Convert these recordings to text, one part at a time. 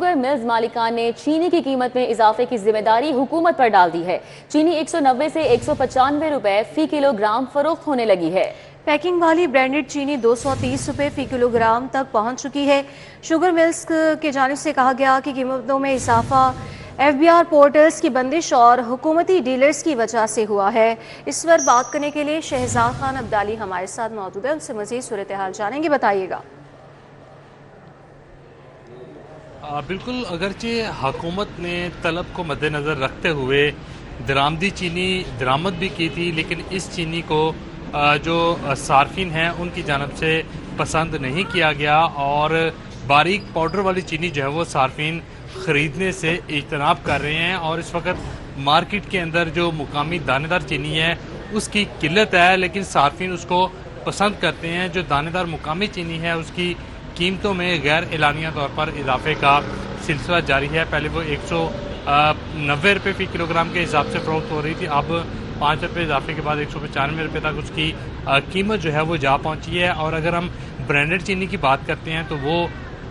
Sugar mills मालिकान ने चीनी की कीमत में इजाफे की जिम्मेदारी हुकूमत पर डाल दी है। चीनी 190 से 195 रुपए फी किलोग्राम फरोख्त होने लगी है। पैकिंग वाली ब्रांडेड चीनी 230 रुपए फी किलोग्राम तक पहुंच चुकी है। शुगर मिल्स की जानिब से कहा गया कि कीमतों में इजाफा FBR पोर्टल्स की बंदिश और हुकूमती डीलर्स की वजह से हुआ है। इस पर बात करने के लिए शहजाद खान अब्दाली हमारे साथ मौजूद है, उनसे मजीद सूरत हाल जानेंगे। बताइएगा। बिल्कुल, अगरचे हुकूमत ने तलब को मद्देनज़र रखते हुए दरामदी चीनी दरामद भी की थी, लेकिन इस चीनी को जो सार्फिन हैं उनकी जानब से पसंद नहीं किया गया और बारीक पाउडर वाली चीनी जो है वो सार्फिन ख़रीदने से इज्तनाब कर रहे हैं। और इस वक्त मार्केट के अंदर जो मुकामी दानेदार चीनी है उसकी किल्लत है, लेकिन सार्फिन उसको पसंद करते हैं। जो दानेदार मुकामी चीनी है उसकी कीमतों में गैर एलानिया तौर पर इजाफे का सिलसिला जारी है। पहले वो 190 रुपये फ़ी किलोग्राम के हिसाब से फ़रोख्त हो रही थी, अब 5 रुपये इजाफे के बाद 195 रुपये तक उसकी कीमत जो है वो जा पहुंची है। और अगर हम ब्रांडेड चीनी की बात करते हैं तो वो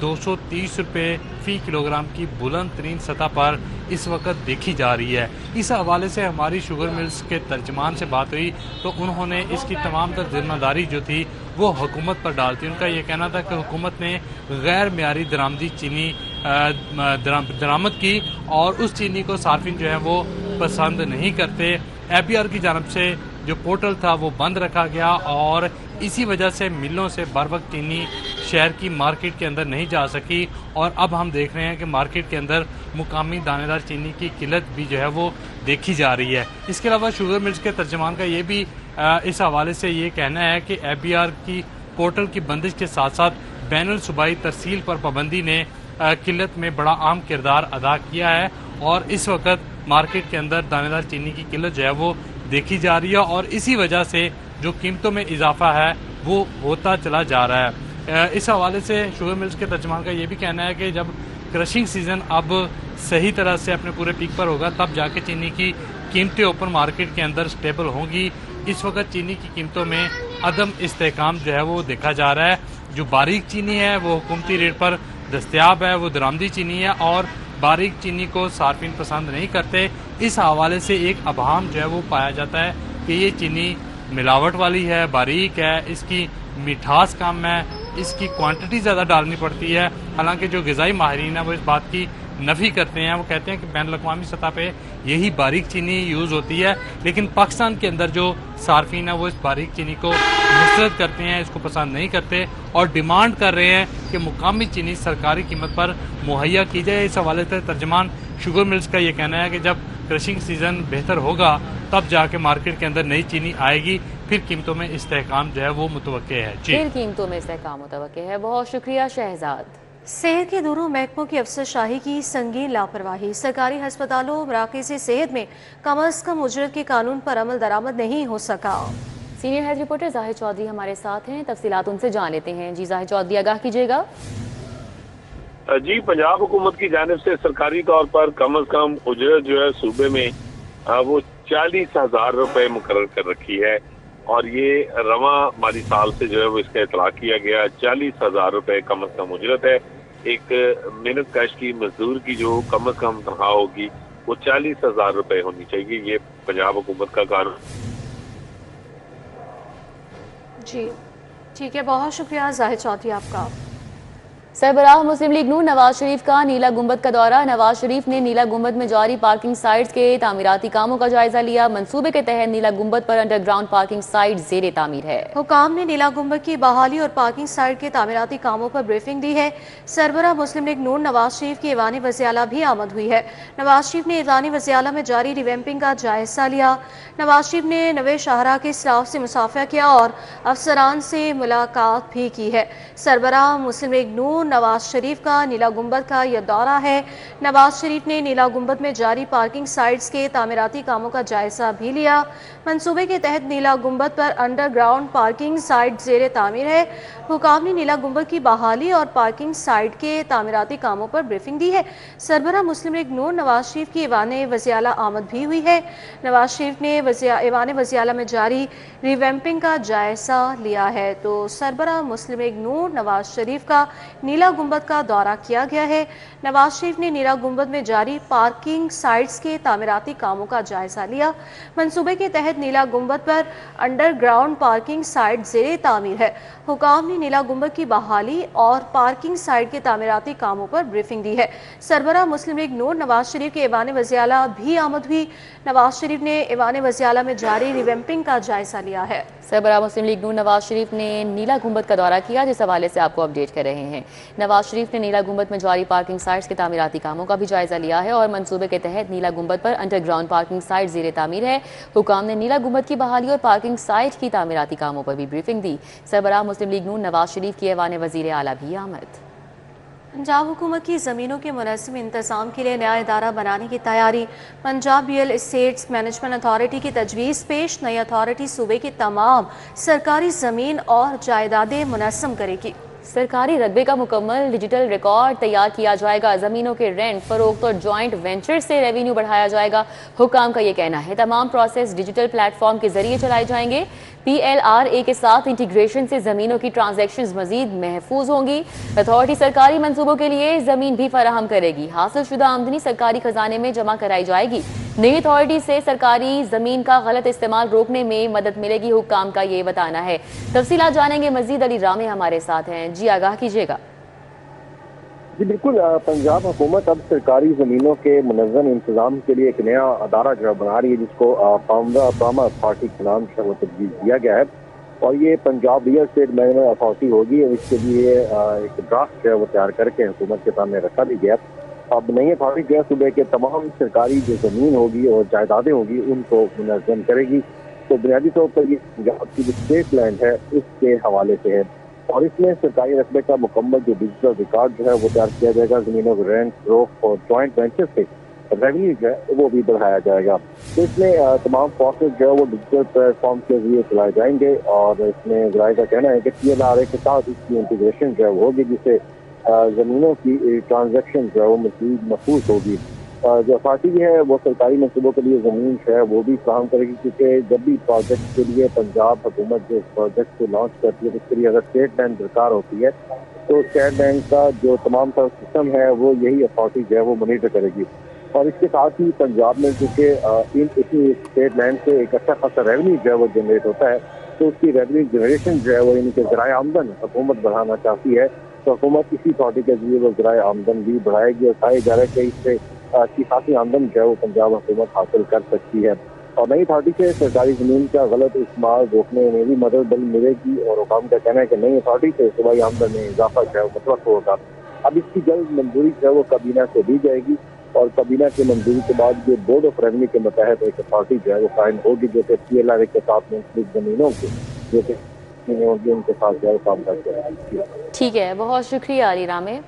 230 रुपये फ़ी किलोग्राम की बुलंद तरीन सतह पर इस वक्त देखी जा रही है। इस हवाले से हमारी शुगर मिल्स के तर्जमान से बात हुई तो उन्होंने इसकी तमाम तर जिम्मेदारी जो थी वो हुकूमत पर डालती। उनका ये कहना था कि हुकूमत ने गैर मियारी दरामदी चीनी दरामद की और उस चीनी को सार्फिन जो है वो पसंद नहीं करते। FBR की जानब से जो पोर्टल था वो बंद रखा गया और इसी वजह से मिलों से बर वक्त चीनी शहर की मार्केट के अंदर नहीं जा सकी। और अब हम देख रहे हैं कि मार्केट के अंदर मुकामी दानेदार चीनी की किल्लत भी जो है वो देखी जा रही है। इसके अलावा शुगर मिल्स के तर्जमान का ये भी इस हवाले से ये कहना है कि FBR की पोर्टल की बंदिश के साथ साथ बैनुल सूबाई तरसील पर पाबंदी ने किल्लत में बड़ा अहम किरदार अदा किया है और इस वक्त मार्केट के अंदर दानेदार चीनी की किल्लत जो है वो देखी जा रही है और इसी वजह से जो कीमतों में इजाफा है वो होता चला जा रहा है। इस हवाले से शुगर मिल्स के तर्जमान का ये भी कहना है कि जब क्रशिंग सीज़न अब सही तरह से अपने पूरे पीक पर होगा तब जाके चीनी की कीमतें ओपन मार्केट के अंदर स्टेबल होंगी। इस वक्त चीनी की कीमतों में अदम इस्तेहकाम जो है वो देखा जा रहा है। जो बारीक चीनी है वो हुकूमती रेट पर दस्तयाब है, वो दरामदी चीनी है और बारीक चीनी को सार्फिन पसंद नहीं करते। इस हवाले से एक अभाम जो है वो पाया जाता है कि ये चीनी मिलावट वाली है, बारीक है, इसकी मिठास कम है, इसकी क्वांटिटी ज़्यादा डालनी पड़ती है। हालांकि जो ग़िज़ाई माहिरीन है वो इस बात की नफ़ी करते हैं। वो कहते हैं कि बैन अवी सतह पे यही बारीक चीनी यूज़ होती है, लेकिन पाकिस्तान के अंदर जो सार्फिन है वो इस बारीक चीनी को नुसरत करते हैं, इसको पसंद नहीं करते और डिमांड कर रहे हैं कि मुकामी चीनी सरकारी कीमत पर मुहैया की जाए। इस हवाले से तर्जमान शुगर मिल्स का ये कहना है कि जब क्रशिंग सीज़न बेहतर होगा तब जाके मार्केट के अंदर नई चीनी आएगी, फिर कीमतों में इस्तेहकाम जो है वो मुतवक्के है। फिर कीमतों में इस्तेहकाम मुतवक्के है। बहुत शुक्रिया शहजाद। सेहत के दोनों महकमों की अफसरशाही की संगीन लापरवाही। सरकारी अस्पतालों मराकज़ सेहत में कम अज़ कम उजरत के कानून पर अमल दरामद नहीं हो सका। Senior health reporter Zahid Chaudhary हमारे साथ हैं, तफसीलात उनसे जान लेते हैं। जी जाहिद चौधरी, आगाह कीजिएगा। जी, पंजाब हुकूमत की जानिब से सरकारी तौर पर कम अज कम उजरत जो है सूबे में वो 40,000 रुपए मुकर्रर कर रखी है और ये रवा माली साल से जो है वो इसका इतला किया गया। 40,000 रुपए कम अज कम उजरत है। एक मेहनत कश की मजदूर की जो कम अज कम तनख्वाह होगी वो 40,000 रुपए होनी चाहिए। ये पंजाब हुकूमत का कानून। जी ठीक है, बहुत शुक्रिया जाहिद चौधरी आपका। सरबराह मुस्लिम लीग नून नवाज शरीफ का नीला गुंबद का दौरा। नवाज शरीफ ने नीला गुंबद में जारी पार्किंग साइट्स के तामीराती कामों का जायजा लिया। मंसूबे के तहत नीला गुंबद पर अंडरग्राउंड पार्किंग साइट जेर तामीर है। हुकाम ने नीला गुंबद की बहाली और पार्किंग साइट के तामीराती कामों पर ब्रीफिंग दी है। सरबराह मुस्लिम लीग नून नवाज शरीफ की ऐवान वज़ीर-ए-आला भी आमद हुई है। नवाज शरीफ ने ऐवान वज़ीर-ए-आला में जारी रिवैम्पिंग का जायजा लिया। नवाज शरीफ ने नवे शाहरा के स्टाफ से मुसाफा किया और अफसरान से मुलाकात भी की है। सरबराह मुस्लिम लीग नून नवाज शरीफ का नीला गुंबद का यह दौरा है। नवाज शरीफ ने नीला गुंबद में जारी पार्किंग साइट्स के तामीराती कामों का जायजा भी लिया। मंसूबे के तहत नीला गुंबद पर अंडरग्राउंड पार्किंग साइट जेर तामीर है। हुकाम ने नीला गुंबद की बहाली और पार्किंग साइट के तामीराती कामों पर ब्रीफिंग दी है। सरबराह मुस्लिम लीग नून नवाज शरीफ की ऐवान वज़ीर-ए-आला आमद भी हुई है। नवाज शरीफ ने ऐवान वज़ीर-ए-आला में जारी रिवैम्पिंग का जायजा लिया है। तो सरबराह मुस्लिम लीग नून नवाज शरीफ का नीला नीला गुंबद का दौरा किया गया है। नवाज शरीफ ने नीला गुंबद में जारी पार्किंग साइट्स के तामीराती कामों का जायजा लिया। मंसूबे के तहत नीला गुंबद पर अंडरग्राउंड पार्किंग साइट ज़ेरे तामीर है। हुकाम ने नीला गुंबद की बहाली और पार्किंग साइट के तामीराती कामों पर ब्रीफिंग दी है। सरबराह मुस्लिम लीग नून नवाज शरीफ के ऐवान वज़ीर-ए-आला भी आमद हुई। नवाज शरीफ ने ऐवान वज़ीर-ए-आला में जारी रिवैम्पिंग का जायजा लिया है। सरबराह मुस्लिम लीग नून नवाज शरीफ ने नीला गुंबद का दौरा किया, जिस हवाले से आपको अपडेट कर रहे हैं। नवाज शरीफ ने नीला गुंबद में जारी पार्किंग साइट्स के तामीराती कामों का भी जायजा लिया है और मंसूबे के तहत नीला गुंबद पर अंडरग्राउंड पार्किंग साइट ज़ेरे तामीर है। हुकाम ने नीला गुंबद की बहाली और पार्किंग साइट की तामीराती कामों पर भी ब्रीफिंग दी। सरबराह मुस्लिम लीग नून नवाज शरीफ की ऐवान वज़ीर-ए-आला भी आमद। पंजाब हुकूमत की ज़मीनों के मुनासिब इंतज़ाम के लिए नया इदारा बनाने की तैयारी। Punjab real estates management authority की तजवीज़ पेश। नई अथॉरिटी सूबे की तमाम सरकारी ज़मीन और जायदादें मुनज़्ज़म करेगी। सरकारी रकबे का मुकम्मल डिजिटल रिकॉर्ड तैयार किया जाएगा। ज़मीनों के रेंट, फरोख्त और जॉइंट वेंचर से रेवेन्यू बढ़ाया जाएगा। हुकाम का ये कहना है तमाम प्रोसेस डिजिटल प्लेटफॉर्म के जरिए चलाए जाएंगे। PLRA के साथ इंटीग्रेशन से ज़मीनों की ट्रांजैक्शंस मजीद महफूज होंगी। अथॉरिटी सरकारी मंसूबों के लिए ज़मीन भी फराहम करेगी। हासिल शुदा आमदनी सरकारी खजाने में जमा कराई जाएगी। नई अथॉरिटी से सरकारी ज़मीन का गलत इस्तेमाल रोकने में मदद मिलेगी, हुकाम का ये बताना है। तफसीलात जानेंगे मजीद। अली रामे हमारे साथ हैं। जी आगाह कीजिएगा। जी बिल्कुल, पंजाब हुकूमत अब सरकारी ज़मीनों के मुनज़्ज़म इंतज़ाम के लिए एक नया अदारा जो बना रही है, जिसको पामा अथॉरिटी के नाम से वो तब्दील किया गया है और ये Punjab real estate management authority होगी। इसके लिए एक ड्राफ्ट जो है वो तैयार करके हुकूमत के सामने रखा भी गया। अब नई अथॉरिटी जो है सूबे के तमाम सरकारी जो ज़मीन होगी और जायदादें होगी उनको मुनज़्ज़म करेगी। तो बुनियादी तौर पर ये पंजाब की जो स्टेट लैंड है उसके हवाले से है और इसमें सरकारी रकबे का मुकम्मल जो डिजिटल रिकॉर्ड जो है वो तैयार किया जाएगा। ज़मीनों के रेंट, फरोख्त और जॉइंट वेंचर से रेवेन्यू जो है वो भी बढ़ाया जाएगा। तो इसमें तमाम प्रोसेस जो है वो डिजिटल प्लेटफॉर्म के जरिए चलाए जाएंगे और इसमें ज़राए का कहना है कि PLRA के साथ इसकी इंटीग्रेशन जो है वो होगी, जिससे ज़मीनों की ट्रांजैक्शन जो है वो मज़ीद महफूज होगी। जो अथॉरिटी है वो सरकारी मंसूबों के लिए ज़मीन जो है वो भी फराहम करेगी, क्योंकि जब भी प्रोजेक्ट के लिए पंजाब हुकूमत जो प्रोजेक्ट को लॉन्च करती है उसके लिए अगर स्टेट बैंक दरकार होती है तो स्टेट बैंक का जो तमाम तरह सिस्टम है वो यही अथॉरिटी जो है वो मॉनिटर करेगी। और इसके साथ ही पंजाब में चूँकि इसी स्टेट लैंड से एक अच्छा खासा रेवेन्यू जो है वो जनरेट होता है, तो उसकी रेवेन्यू जनरेशन जो है वो इनके ज़राए आमदन हुकूमत बढ़ाना चाहती है। तो हुकूमत इसी अथॉरिटी के जरिए वो ज़राए आमदन भी बढ़ाएगी और कहा जा रहा है कि इससे अच्छी खासी आमदन जो है वो पंजाब हुकूमत हासिल कर सकती है। और नई अथॉरिटी से सरकारी ज़मीन का गलत इस्तेमाल रोकने में भी मदद मिलेगी और हुकाम का कहना है कि नई अथॉरिटी से सूबाई आमदन में इजाफा जो है वो मतलब होगा। अब इसकी जल्द मंजूरी जो है वो काबीना से दी जाएगी और काबीना की मंजूरी के बाद ये बोर्ड ऑफ रेवेन्यू के मतहत एक अथॉरिटी जो है वो कायम होगी, जैसे PLRA के साथ मुख्तलिफ ज़मीनों के जैसे उनके साथ जो है काम करते हैं। ठीक है, बहुत शुक्रिया अली रामे।